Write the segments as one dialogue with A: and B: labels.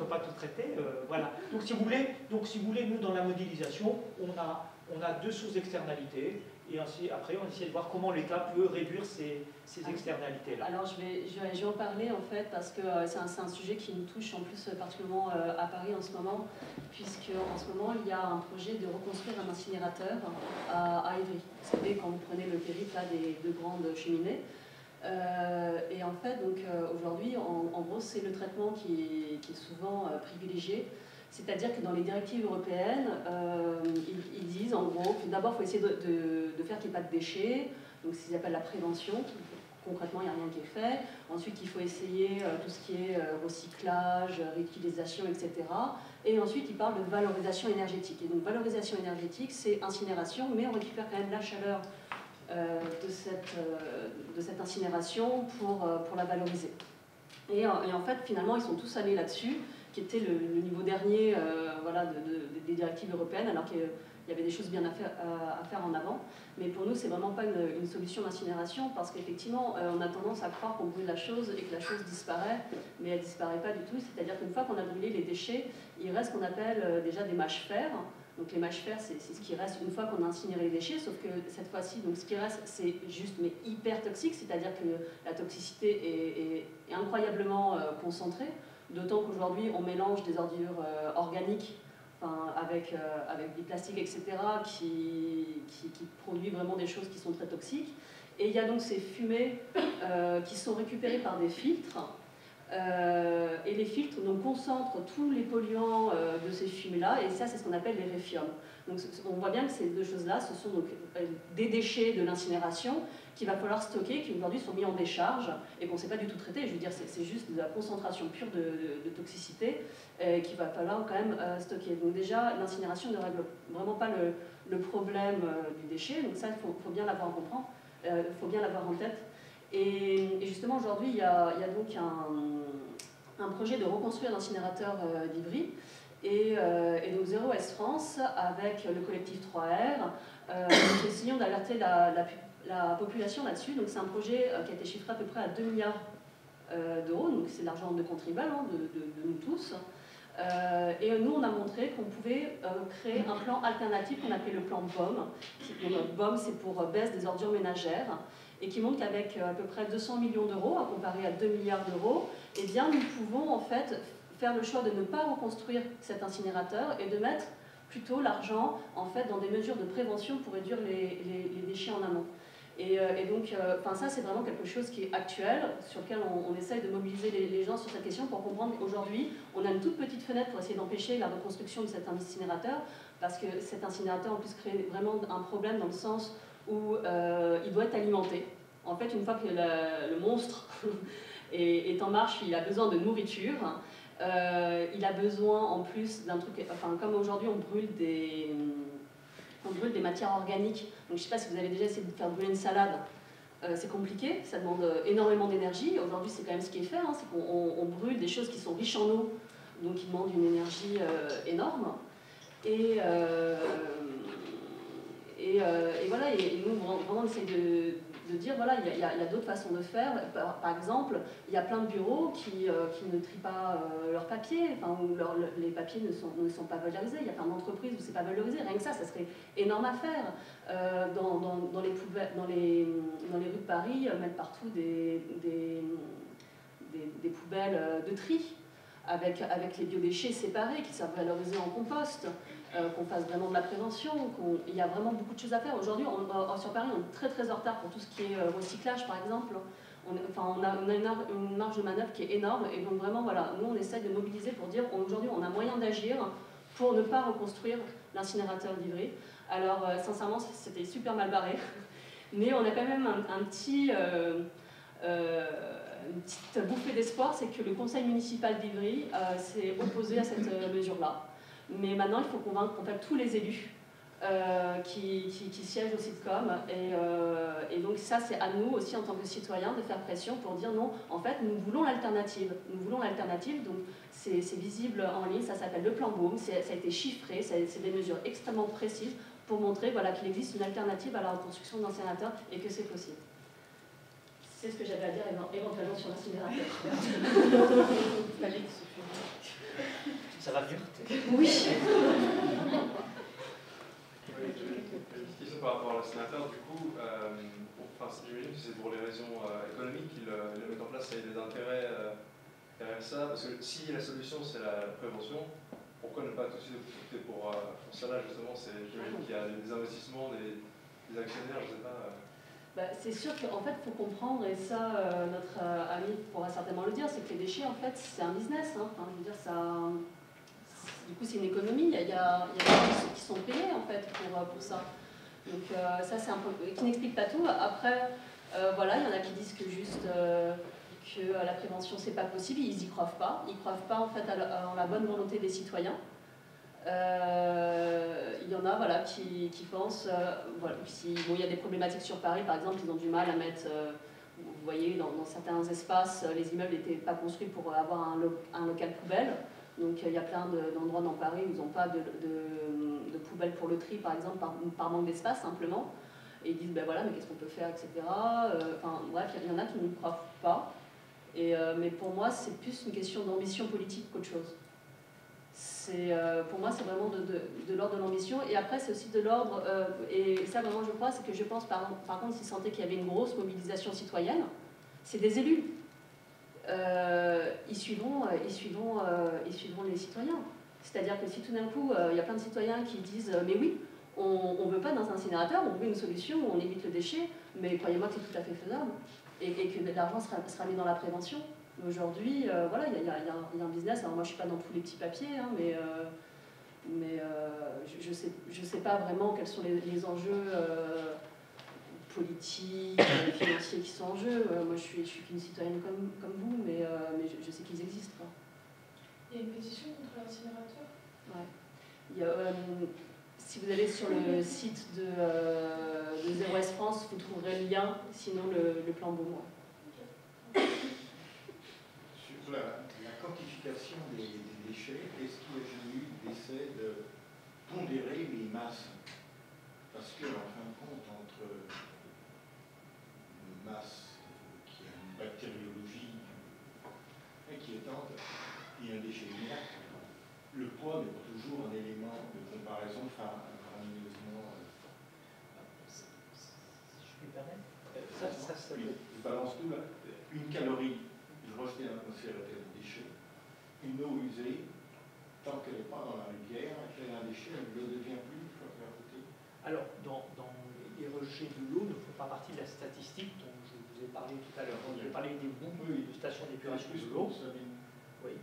A: pas tout traiter. Voilà. Donc si vous voulez, nous dans la modélisation, on a deux sous-externalités. Et ainsi, après, on essaie de voir comment l'État peut réduire ces externalités-là.
B: Alors, je vais en parler, en fait, parce que c'est un sujet qui nous touche, en plus, particulièrement à Paris en ce moment, puisque en ce moment, il y a un projet de reconstruire un incinérateur à Ivry. Vous savez, quand vous prenez le périph' là, des deux grandes cheminées. Et en fait, donc aujourd'hui, en gros, c'est le traitement qui est souvent privilégié. C'est-à-dire que dans les directives européennes, ils disent en gros que d'abord, il faut essayer de faire qu'il n'y ait pas de déchets, donc c'est ce qu'ils appellent la prévention. Concrètement, il n'y a rien qui est fait. Ensuite, il faut essayer tout ce qui est recyclage, réutilisation, etc. Et ensuite, ils parlent de valorisation énergétique. Et donc, valorisation énergétique, c'est incinération, mais on récupère quand même la chaleur de cette incinération pour la valoriser. Et en fait, finalement, ils sont tous allés là-dessus, qui était le niveau dernier voilà, des directives européennes, alors qu'il y avait des choses bien à faire en avant. Mais pour nous, c'est vraiment pas une solution d'incinération, parce qu'effectivement, on a tendance à croire qu'on brûle la chose et que la chose disparaît, mais elle disparaît pas du tout. C'est-à-dire qu'une fois qu'on a brûlé les déchets, il reste ce qu'on appelle déjà des mâches fer. Donc les mâches fer, c'est ce qui reste une fois qu'on a incinéré les déchets, sauf que cette fois-ci, donc ce qui reste, c'est juste mais hyper toxique, c'est-à-dire que la toxicité est incroyablement concentrée, d'autant qu'aujourd'hui on mélange des ordures organiques avec du plastique, etc., qui produit vraiment des choses qui sont très toxiques. Et il y a donc ces fumées qui sont récupérées par des filtres. Et les filtres donc, concentrent tous les polluants de ces fumées-là, et ça c'est ce qu'on appelle les réfiums. Donc on voit bien que ces deux choses-là, ce sont donc des déchets de l'incinération qu'il va falloir stocker, qui aujourd'hui sont mis en décharge et qu'on ne sait pas du tout traiter. Je veux dire, c'est juste de la concentration pure de toxicité qu'il va falloir quand même stocker. Donc déjà, l'incinération ne règle vraiment pas le problème du déchet, donc ça il faut bien l'avoir faut bien l'avoir en tête. Et justement, aujourd'hui, il y a donc un projet de reconstruire l'incinérateur d'Ivry. Et donc Zero Waste France, avec le collectif 3R, nous essayons d'alerter la population là-dessus. Donc c'est un projet qui a été chiffré à peu près à 2 milliards d'euros, donc c'est l'argent de contribuables, hein, de nous tous. Et nous, on a montré qu'on pouvait créer un plan alternatif qu'on appelait le plan BOM. Donc, BOM, c'est pour baisse des ordures ménagères, et qui montre qu'avec à peu près 200 millions d'euros, à comparer à 2 milliards d'euros, eh bien, nous pouvons en fait faire le choix de ne pas reconstruire cet incinérateur et de mettre plutôt l'argent en fait, dans des mesures de prévention pour réduire les déchets en amont. Et donc, ça, c'est vraiment quelque chose qui est actuel, sur lequel on essaye de mobiliser les gens sur cette question pour comprendre qu'aujourd'hui, on a une toute petite fenêtre pour essayer d'empêcher la reconstruction de cet incinérateur, parce que cet incinérateur, en plus, crée vraiment un problème dans le sens où il doit être alimenté. En fait, une fois que le monstre est en marche, il a besoin de nourriture. Il a besoin, en plus, d'un truc... Enfin, comme aujourd'hui, on brûle des matières organiques. Donc, je ne sais pas si vous avez déjà essayé de faire brûler une salade. C'est compliqué, ça demande énormément d'énergie. Aujourd'hui, c'est quand même ce qui est fait. Hein, c'est qu'on brûle des choses qui sont riches en eau, donc qui demandent une énergie énorme. Et voilà, et nous, vraiment, on essaie de dire, voilà, il y a d'autres façons de faire. Par exemple, il y a plein de bureaux qui ne trient pas leurs papiers, où les papiers ne sont pas valorisés. Il y a plein d'entreprises où c'est pas valorisé. Rien que ça serait énorme à faire. Dans les rues de Paris, mettre partout des poubelles de tri, avec les biodéchets séparés, qui servent valoriser en compost. Qu'on fasse vraiment de la prévention, il y a vraiment beaucoup de choses à faire. Aujourd'hui, sur Paris, on est très très en retard pour tout ce qui est recyclage, par exemple. On a une marge de manœuvre qui est énorme, et donc vraiment, voilà, nous on essaie de mobiliser pour dire aujourd'hui on a moyen d'agir pour ne pas reconstruire l'incinérateur d'Ivry. Alors, sincèrement, c'était super mal barré, mais on a quand même une petite bouffée d'espoir, c'est que le conseil municipal d'Ivry s'est opposé à cette mesure-là. Mais maintenant, il faut convaincre en fait, tous les élus qui siègent au sitcom. Et donc ça, c'est à nous aussi, en tant que citoyens, de faire pression pour dire non, en fait, nous voulons l'alternative. Nous voulons l'alternative, donc c'est visible en ligne, ça s'appelle le plan BOOM, ça a été chiffré, c'est des mesures extrêmement précises pour montrer voilà, qu'il existe une alternative à la reconstruction d'incinérateurs et que c'est possible. C'est ce que j'avais à dire éventuellement sur l'incinérateur.
A: Ça va venir.
B: Oui.
C: Une question par rapport à l'incinérateur, du coup, j'imagine que c'est pour les raisons économiques qu'ils le mettent en place, il y a des intérêts derrière ça, parce que si la solution c'est la prévention, pourquoi ne pas tout de suite opter pour cela justement? J'imagine qu'il y a des investissements, des actionnaires, je ne sais pas.
B: C'est sûr qu'en fait, il faut comprendre, et ça, notre ami pourra certainement le dire, c'est que les déchets, en fait, c'est un business. Hein. Enfin, je veux dire, du coup, c'est une économie. Il y a des gens qui sont payés, en fait, pour ça. Donc, ça, c'est un peu qui n'explique pas tout. Après, voilà, il y en a qui disent que juste que la prévention, c'est pas possible. Ils y croient pas. Ils croient pas, en fait, en la bonne volonté des citoyens. Il y en a voilà, qui pensent, voilà, bon, il y a des problématiques sur Paris, par exemple, ils ont du mal à mettre, vous voyez, dans certains espaces, les immeubles n'étaient pas construits pour avoir un local poubelle, donc il y a plein d'endroits dans Paris où ils n'ont pas de poubelle pour le tri, par exemple, par manque d'espace, simplement, et ils disent, ben voilà, mais qu'est-ce qu'on peut faire, etc. Enfin, bref, il y en a qui n'y croient pas, mais pour moi, c'est plus une question d'ambition politique qu'autre chose. Pour moi, c'est vraiment de l'ordre de l'ambition. Et après, c'est aussi de l'ordre, et ça vraiment je crois, c'est que je pense, par contre, s'ils sentaient qu'il y avait une grosse mobilisation citoyenne, c'est des élus. Ils suivront les citoyens. C'est-à-dire que si tout d'un coup, il y a plein de citoyens qui disent « mais oui, on ne veut pas dans un incinérateur, on veut une solution où on évite le déchet, mais croyez-moi que c'est tout à fait faisable, et que l'argent sera mis dans la prévention ». Aujourd'hui, voilà, il y a un business. Alors moi, je ne suis pas dans tous les petits papiers, hein, mais je sais pas vraiment quels sont les enjeux politiques, financiers qui sont en jeu. Moi, je suis qu'une citoyenne comme vous, mais je sais qu'ils existent. Quoi.
D: Il y a une pétition contre l'incinérateur?
B: Ouais. Si vous allez sur le site de Zero Waste France, vous trouverez le lien, sinon le plan Beaumont.
E: Sur la quantification des déchets, est-ce qu'il y a jamais eu d'essai de pondérer les masses? Parce que, en fin de compte, entre une masse qui a une bactériologie inquiétante et un déchet inerte, le poids n'est pas toujours un élément de comparaison faramineusement.
A: Si je puis me permettre,
E: Je balance tout là. Une calorie rejetée dans l'atmosphère est un déchet. Une eau usée, tant qu'elle n'est pas dans la rivière, elle est un déchet, elle ne le devient plus une fois qu'elle est à côté.
A: Alors, dans les rejets de l'eau ne font pas partie de la statistique dont je vous ai parlé tout à l'heure. Je vais parler des boues de stations d'épuration de l'eau. Oui.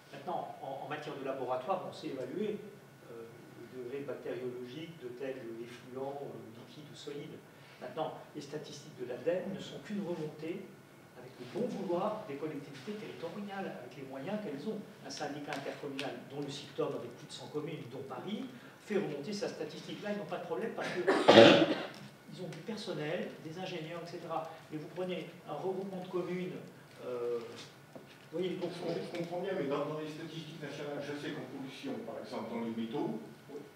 A: Maintenant, en matière de laboratoire, on sait évaluer le degré bactériologique de tels effluents liquides ou solides. Maintenant, les statistiques de l'ADEME ne sont qu'une remontée avec le bon vouloir des collectivités territoriales, avec les moyens qu'elles ont. Un syndicat intercommunal, dont le SICTOM, avec plus de 100 communes, dont Paris, fait remonter sa statistique. Là, ils n'ont pas de problème parce qu'ils ont du personnel, des ingénieurs, etc. Mais vous prenez un regroupement de communes, vous voyez, donc,
E: je comprends bien, mais dans les statistiques nationales, je sais qu'en pollution, par exemple, dans les métaux,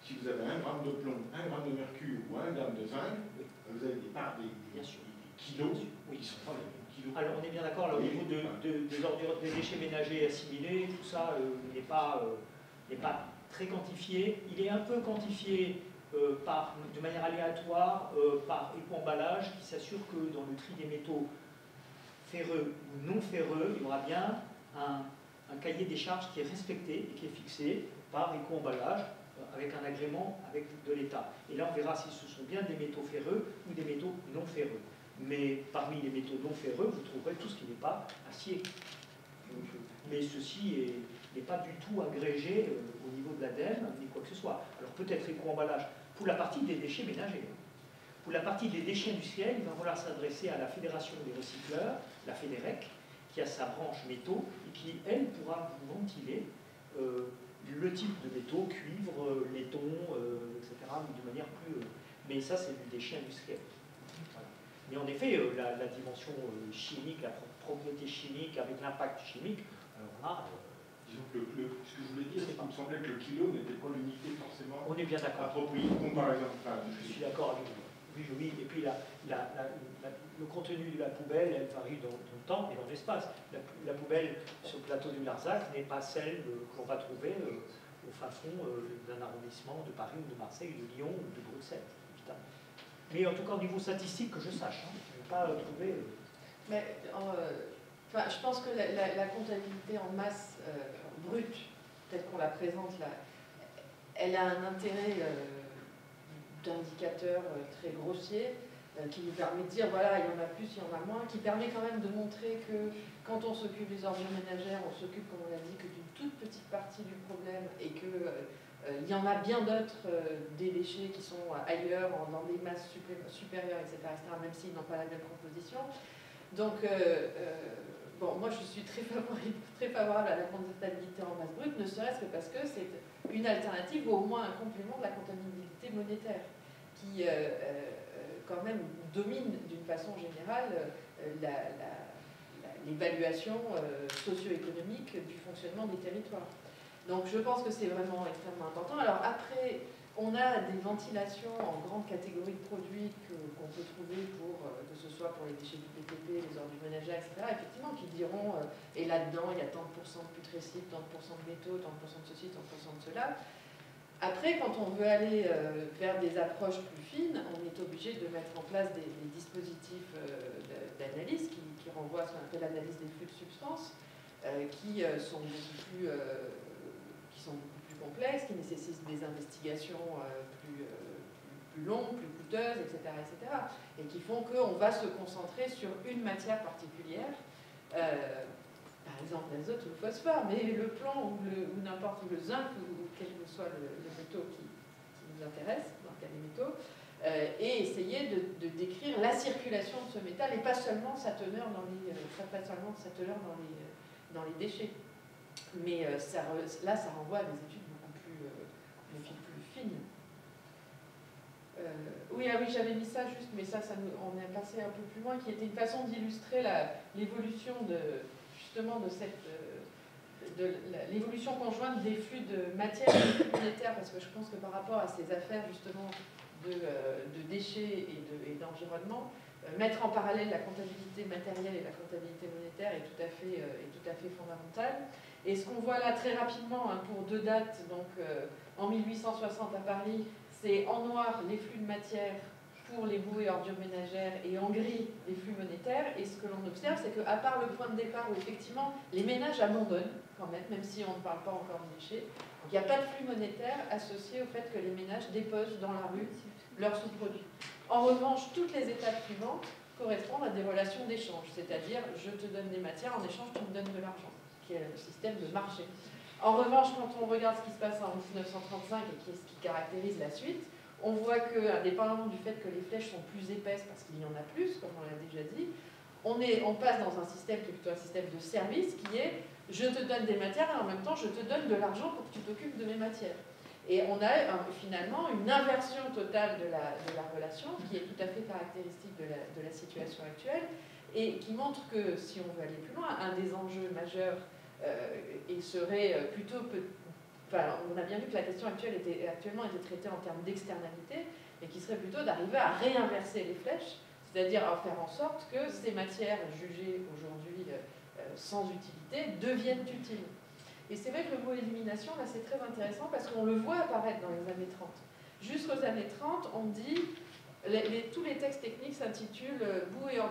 E: si vous avez 1 gramme de plomb, 1 gramme de mercure ou 1 gramme de zinc, vous avez des kilos qui sont pas les mêmes kilos.
A: Alors on est bien d'accord, au niveau des déchets ménagers assimilés, tout ça n'est pas très quantifié. Il est un peu quantifié de manière aléatoire par éco-emballage qui s'assure que dans le tri des métaux ferreux ou non ferreux, il y aura bien un cahier des charges qui est respecté et qui est fixé par éco-emballage avec un agrément avec de l'État. Et là, on verra si ce sont bien des métaux ferreux ou des métaux non ferreux. Mais parmi les métaux non ferreux, vous trouverez tout ce qui n'est pas acier. Mais ceci n'est pas du tout agrégé au niveau de l'ADEME, ni quoi que ce soit. Alors peut-être éco-emballage pour la partie des déchets ménagers. Pour la partie des déchets industriels, il va falloir s'adresser à la Fédération des recycleurs, la FEDEREC, qui a sa branche métaux et qui, elle, pourra vous ventiler le type de métaux, cuivre, laiton, etc., de manière plus... mais ça, c'est du déchet industriel. Voilà. Mais en effet, la dimension chimique, la propriété chimique avec l'impact chimique, alors là...
E: Disons que ce que je voulais dire, c'est qu'il me semblait que le kilo n'était pas l'unité forcément
A: on est bien d'accord.
E: appropriée. Comme par exemple,
A: je suis d'accord avec vous. Oui, et puis le contenu de la poubelle, elle varie dans le temps et dans l'espace. La poubelle sur le plateau du Larzac n'est pas celle qu'on va trouver au fin fond d'un arrondissement de Paris ou de Marseille, de Lyon ou de Bruxelles, évidemment. Mais en tout cas, au niveau statistique, que je sache, hein, je n'ai pas trouvé...
F: Mais je pense que la comptabilité en masse brute, telle qu'on la présente là, elle a un intérêt d'indicateur très grossier qui nous permet de dire, voilà, il y en a plus, il y en a moins, qui permet quand même de montrer que quand on s'occupe des ordures ménagères, on s'occupe, comme on l'a dit, que d'une toute petite partie du problème et que il y en a bien d'autres des déchets qui sont ailleurs, dans des masses supérieures, etc., même s'ils n'ont pas la même composition. Donc, bon, moi je suis très favorable à la comptabilité en masse brute, ne serait-ce que parce que c'est une alternative ou au moins un complément de la comptabilité monétaire qui, quand même, domine d'une façon générale l'évaluation socio-économique du fonctionnement des territoires. Donc je pense que c'est vraiment extrêmement important. Alors après, on a des ventilations en grande catégorie de produits qu'on peut trouver que ce soit pour les déchets du BTP, les ordures ménagères, etc., effectivement, qui diront, et là-dedans, il y a tant de pourcents de putrécides, tant de pourcents de métaux, tant de pourcents de ceci, tant de pourcents de cela. Après, quand on veut aller vers des approches plus fines, on est obligé de mettre en place des dispositifs d'analyse qui renvoient à ce qu'on appelle l'analyse des flux de substances, qui sont beaucoup plus complexes, qui nécessitent des investigations plus longues, plus coûteuses, etc., et qui font qu'on va se concentrer sur une matière particulière, par exemple l'azote ou le phosphore, mais le plomb ou n'importe où le zinc ou quel que soit le métaux qui nous intéresse, dans le cas des métaux, et essayer de décrire la circulation de ce métal et pas seulement sa teneur dans les déchets. Mais là, ça renvoie à des études beaucoup plus fines. Oui, j'avais mis ça juste, mais on est passé un peu plus loin, qui était une façon d'illustrer l'évolution justement de l'évolution conjointe des flux de matière et des flux monétaires, parce que je pense que par rapport à ces affaires justement de déchets et d'environnement, mettre en parallèle la comptabilité matérielle et la comptabilité monétaire est tout à fait fondamental. Et ce qu'on voit là très rapidement, hein, pour deux dates, donc en 1860 à Paris, c'est en noir les flux de matière pour les boues et ordures ménagères et en gris les flux monétaires. Et ce que l'on observe, c'est qu'à part le point de départ où effectivement les ménages abandonnent quand même si on ne parle pas encore de déchets, donc il n'y a pas de flux monétaire associé au fait que les ménages déposent dans la rue leurs sous-produits. En revanche, toutes les étapes suivantes correspondent à des relations d'échange, c'est-à-dire je te donne des matières, en échange tu me donnes de l'argent, qui est le système de marché. En revanche, quand on regarde ce qui se passe en 1935 et qui est ce qui caractérise la suite, on voit que, indépendamment du fait que les flèches sont plus épaisses parce qu'il y en a plus, comme on l'a déjà dit, on passe dans un système qui est plutôt un système de service qui est je te donne des matières et en même temps je te donne de l'argent pour que tu t'occupes de mes matières. Et on a finalement une inversion totale de la relation qui est tout à fait caractéristique de la situation actuelle et qui montre que, si on veut aller plus loin, un des enjeux majeurs serait plutôt... on a bien vu que la question actuellement était traitée en termes d'externalité, et qui serait plutôt d'arriver à réinverser les flèches, c'est-à-dire à faire en sorte que ces matières jugées aujourd'hui sans utilité deviennent utiles. Et c'est vrai que le mot élimination, là, c'est très intéressant parce qu'on le voit apparaître dans les années 30. Jusqu'aux années 30, on dit, tous les textes techniques s'intitulent « Boue et ordures